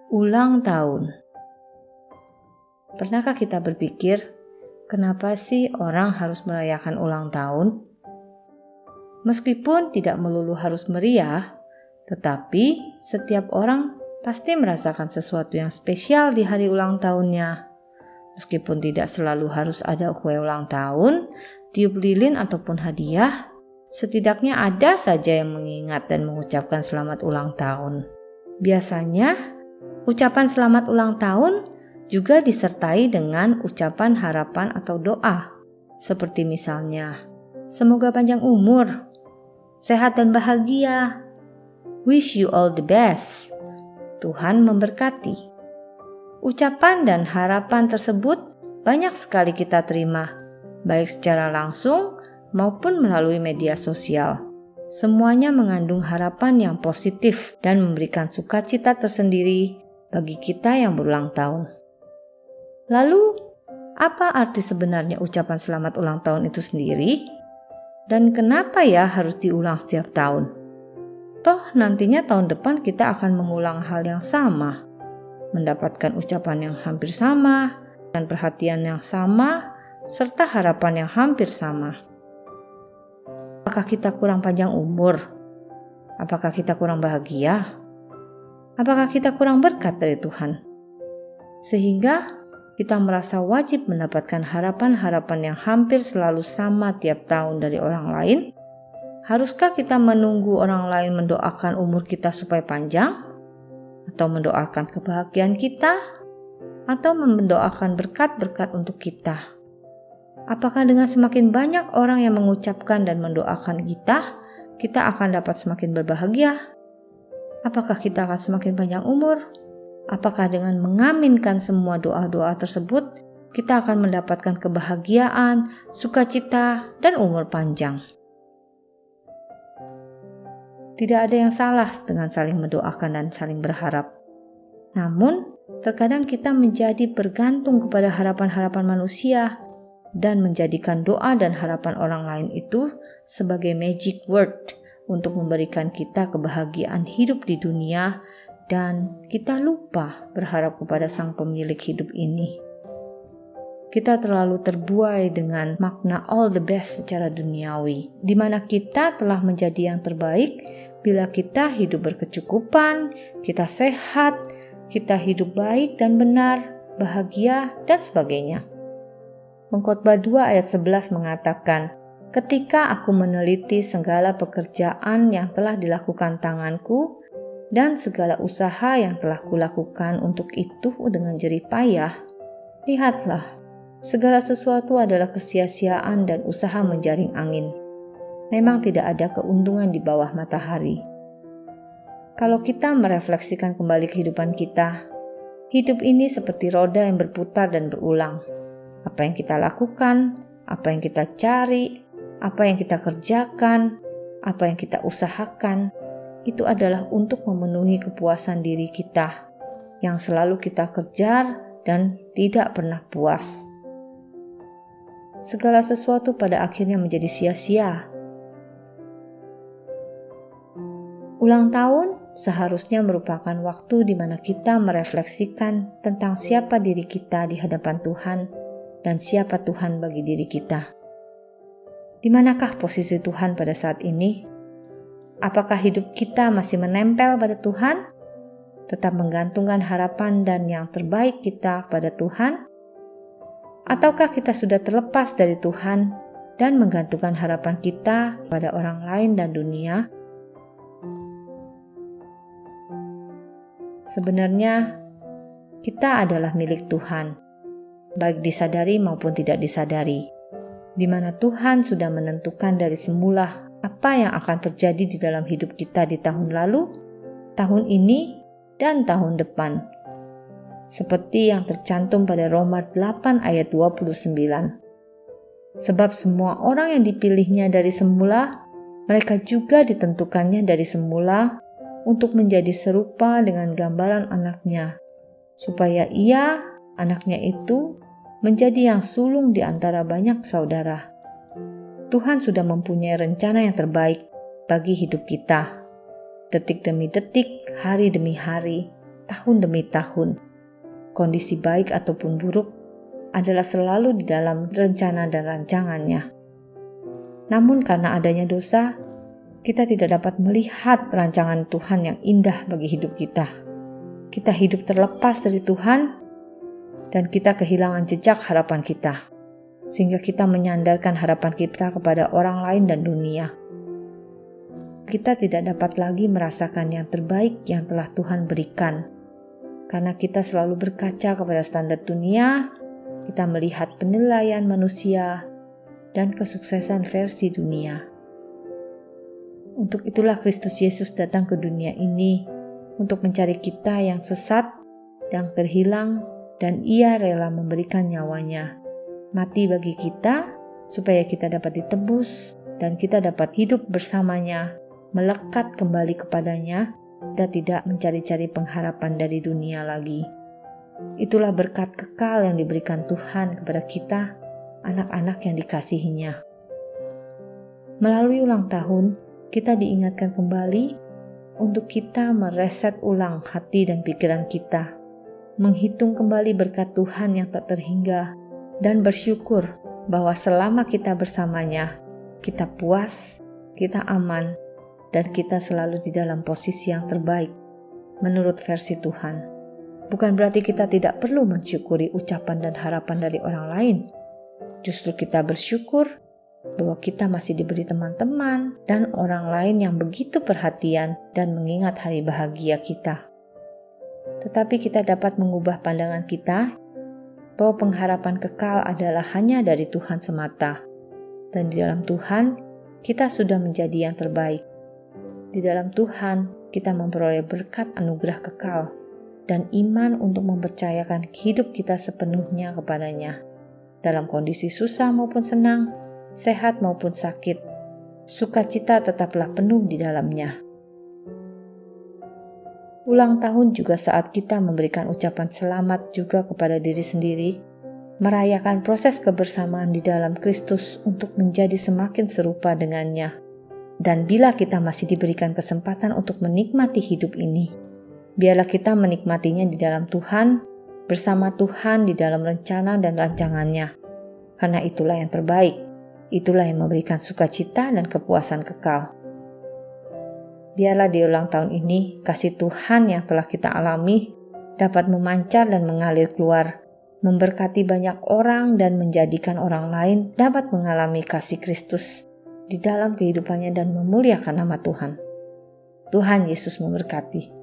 Ulang tahun. Pernahkah kita berpikir, kenapa sih orang harus merayakan ulang tahun? Meskipun tidak melulu harus meriah, tetapi setiap orang pasti merasakan sesuatu yang spesial di hari ulang tahunnya. Meskipun tidak selalu harus ada kue ulang tahun, tiup lilin ataupun hadiah, setidaknya ada saja yang mengingat dan mengucapkan selamat ulang tahun. Biasanya, ucapan selamat ulang tahun juga disertai dengan ucapan harapan atau doa, seperti misalnya, semoga panjang umur, sehat dan bahagia, wish you all the best, Tuhan memberkati. Ucapan dan harapan tersebut banyak sekali kita terima, baik secara langsung maupun melalui media sosial. Semuanya mengandung harapan yang positif dan memberikan sukacita tersendiri bagi kita yang berulang tahun. Lalu, apa arti sebenarnya ucapan selamat ulang tahun itu sendiri? Dan kenapa ya harus diulang setiap tahun? Toh nantinya tahun depan kita akan mengulang hal yang sama, mendapatkan ucapan yang hampir sama, dan perhatian yang sama, serta harapan yang hampir sama. Apakah kita kurang panjang umur? Apakah kita kurang bahagia? Apakah kita kurang berkat dari Tuhan? Sehingga kita merasa wajib mendapatkan harapan-harapan yang hampir selalu sama tiap tahun dari orang lain? Haruskah kita menunggu orang lain mendoakan umur kita supaya panjang? Atau mendoakan kebahagiaan kita? Atau mendoakan berkat-berkat untuk kita? Apakah dengan semakin banyak orang yang mengucapkan dan mendoakan kita akan dapat semakin berbahagia? Apakah kita akan semakin panjang umur? Apakah dengan mengaminkan semua doa-doa tersebut, kita akan mendapatkan kebahagiaan, sukacita, dan umur panjang? Tidak ada yang salah dengan saling mendoakan dan saling berharap. Namun, terkadang kita menjadi bergantung kepada harapan-harapan manusia dan menjadikan doa dan harapan orang lain itu sebagai magic word untuk memberikan kita kebahagiaan hidup di dunia, dan kita lupa berharap kepada Sang Pemilik hidup ini. Kita terlalu terbuai dengan makna all the best secara duniawi, di mana kita telah menjadi yang terbaik bila kita hidup berkecukupan, kita sehat, kita hidup baik dan benar, bahagia, dan sebagainya. Pengkhotbah 2 ayat 11 mengatakan, ketika aku meneliti segala pekerjaan yang telah dilakukan tanganku dan segala usaha yang telah kulakukan untuk itu dengan jerih payah, lihatlah, segala sesuatu adalah kesia-siaan dan usaha menjaring angin. Memang tidak ada keuntungan di bawah matahari. Kalau kita merefleksikan kembali kehidupan kita, hidup ini seperti roda yang berputar dan berulang. Apa yang kita lakukan, apa yang kita cari, apa yang kita kerjakan, apa yang kita usahakan, itu adalah untuk memenuhi kepuasan diri kita yang selalu kita kejar dan tidak pernah puas. Segala sesuatu pada akhirnya menjadi sia-sia. Ulang tahun seharusnya merupakan waktu di mana kita merefleksikan tentang siapa diri kita di hadapan Tuhan dan siapa Tuhan bagi diri kita. Di manakah posisi Tuhan pada saat ini? Apakah hidup kita masih menempel pada Tuhan? Tetap menggantungkan harapan dan yang terbaik kita pada Tuhan? Ataukah kita sudah terlepas dari Tuhan dan menggantungkan harapan kita pada orang lain dan dunia? Sebenarnya, kita adalah milik Tuhan, baik disadari maupun tidak disadari, di mana Tuhan sudah menentukan dari semula apa yang akan terjadi di dalam hidup kita di tahun lalu, tahun ini, dan tahun depan. Seperti yang tercantum pada Roma 8 ayat 29. Sebab semua orang yang dipilihnya dari semula, mereka juga ditentukannya dari semula untuk menjadi serupa dengan gambaran anaknya, supaya ia, anaknya itu, menjadi yang sulung di antara banyak saudara. Tuhan sudah mempunyai rencana yang terbaik bagi hidup kita. Detik demi detik, hari demi hari, tahun demi tahun. Kondisi baik ataupun buruk adalah selalu di dalam rencana dan rancangannya. Namun karena adanya dosa, kita tidak dapat melihat rancangan Tuhan yang indah bagi hidup kita. Kita hidup terlepas dari Tuhan dan kita kehilangan jejak harapan kita. Sehingga kita menyandarkan harapan kita kepada orang lain dan dunia. Kita tidak dapat lagi merasakan yang terbaik yang telah Tuhan berikan. Karena kita selalu berkaca kepada standar dunia, kita melihat penilaian manusia dan kesuksesan versi dunia. Untuk itulah Kristus Yesus datang ke dunia ini untuk mencari kita yang sesat, yang terhilang, dan Ia rela memberikan nyawanya. Mati bagi kita, supaya kita dapat ditebus, dan kita dapat hidup bersamanya, melekat kembali kepadanya, dan tidak mencari-cari pengharapan dari dunia lagi. Itulah berkat kekal yang diberikan Tuhan kepada kita, anak-anak yang dikasihinya. Melalui ulang tahun, kita diingatkan kembali untuk kita mereset ulang hati dan pikiran kita, menghitung kembali berkat Tuhan yang tak terhingga, dan bersyukur bahwa selama kita bersamanya, kita puas, kita aman, dan kita selalu di dalam posisi yang terbaik menurut versi Tuhan. Bukan berarti kita tidak perlu mensyukuri ucapan dan harapan dari orang lain. Justru kita bersyukur bahwa kita masih diberi teman-teman dan orang lain yang begitu perhatian dan mengingat hari bahagia kita. Tetapi kita dapat mengubah pandangan kita bahwa pengharapan kekal adalah hanya dari Tuhan semata. Dan di dalam Tuhan, kita sudah menjadi yang terbaik. Di dalam Tuhan, kita memperoleh berkat anugerah kekal dan iman untuk mempercayakan hidup kita sepenuhnya kepadanya. Dalam kondisi susah maupun senang, sehat maupun sakit, sukacita tetaplah penuh di dalamnya. Ulang tahun juga saat kita memberikan ucapan selamat juga kepada diri sendiri, merayakan proses kebersamaan di dalam Kristus untuk menjadi semakin serupa dengannya. Dan bila kita masih diberikan kesempatan untuk menikmati hidup ini, biarlah kita menikmatinya di dalam Tuhan, bersama Tuhan di dalam rencana dan rancangannya. Karena itulah yang terbaik, itulah yang memberikan sukacita dan kepuasan kekal. Biarlah di ulang tahun ini, kasih Tuhan yang telah kita alami dapat memancar dan mengalir keluar, memberkati banyak orang dan menjadikan orang lain dapat mengalami kasih Kristus di dalam kehidupannya dan memuliakan nama Tuhan. Tuhan Yesus memberkati.